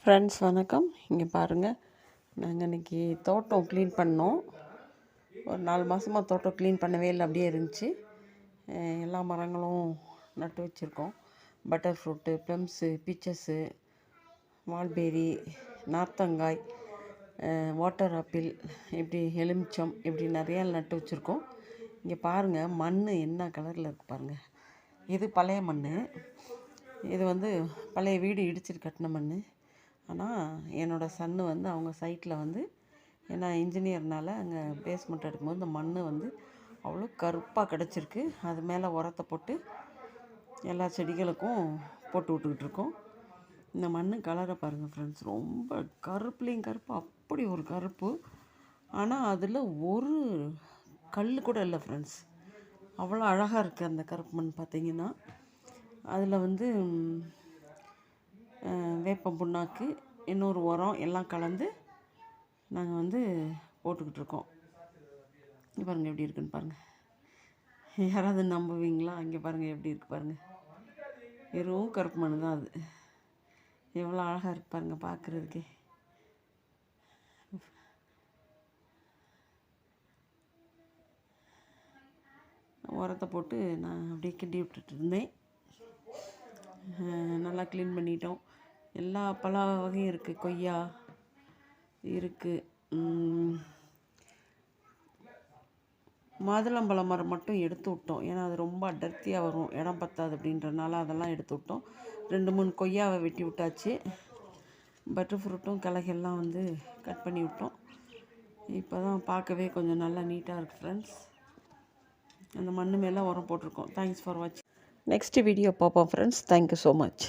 Friends வணக்கம். இங்கே பாருங்கள், நாங்கள் இன்றைக்கி தோட்டம் க்ளீன் பண்ணோம். ஒரு 4 மாதமாக தோட்டம் க்ளீன் பண்ணவே இல்லை, அப்படியே இருந்துச்சு. எல்லா மரங்களும் நட்டு வச்சுருக்கோம். Butter fruit, plums, peaches, mulberry, நார்த்தங்காய், வாட்டர் ஆப்பிள், இப்படி எலுமிச்சம், இப்படி நிறையா நட்டு வச்சுருக்கோம். இங்கே பாருங்கள், மண் என்ன கலரில் இருக்குது பாருங்கள். இது பழைய மண். இது பழைய வீடு இடிச்சிட்டு கட்டின மண். ஆனால் என்னோடய சன்னு அவங்க சைட்டில் ஏன்னா இன்ஜினியர்னால் அங்கே பேஸ்மெண்ட் எடுக்கும்போது இந்த மண் அவ்வளோ கருப்பாக கிடச்சிருக்கு. அது மேலே உரத்தை போட்டு எல்லா செடிகளுக்கும் போட்டு விட்டுக்கிட்டு இருக்கோம். இந்த மண் கலரை பாருங்கள் ஃப்ரெண்ட்ஸ், ரொம்ப கருப்புலேயும் கருப்பு, அப்படி ஒரு கருப்பு. ஆனால் அதில் ஒரு கல் கூட இல்லை ஃப்ரெண்ட்ஸ். அவ்வளோ அழகாக இருக்குது அந்த கருப்பு மண். பார்த்திங்கன்னா அதில் வேப்பம் புண்ணாக்கு, இன்னொரு உரம் எல்லாம் கலந்து நாங்கள் போட்டுக்கிட்டு இருக்கோம். இங்கே பாருங்கள் எப்படி இருக்குன்னு பாருங்கள். யாராவது நம்புவீங்களா? இங்கே பாருங்கள் எப்படி இருக்குது பாருங்கள். வெறும் கருப்பு மண் தான் அது. எவ்வளோ அழகாக இருக்கு பாருங்கள் பார்க்குறதுக்கே. உரத்தை போட்டு நான் அப்படியே கிண்டி விட்டுட்டு இருந்தேன். நல்லா க்ளீன் பண்ணிட்டோம். எல்லா பழ வகையும் இருக்குது. கொய்யா இருக்குது. மாதுளம்பழ மரம் மட்டும் எடுத்து விட்டோம். ஏன்னா அது ரொம்ப அடர்த்தியாக வரும், இடம் பத்தாது அப்படின்றனால அதெல்லாம் எடுத்து விட்டோம். 2-3 கொய்யாவை வெட்டி விட்டாச்சு. பட்டர் ஃப்ரூட்டும் கிளைகள்லாம் கட் பண்ணி விட்டோம். இப்போ தான் பார்க்கவே கொஞ்சம் நல்லா நீட்டாக இருக்குது ஃப்ரெண்ட்ஸ். அந்த மண் மேலே உரம் போட்டிருக்கோம். தேங்க்ஸ் ஃபார் வாட்சிங். நெக்ஸ்ட் வீடியோ பார்ப்போம் ஃப்ரெண்ட்ஸ். Thank you so much.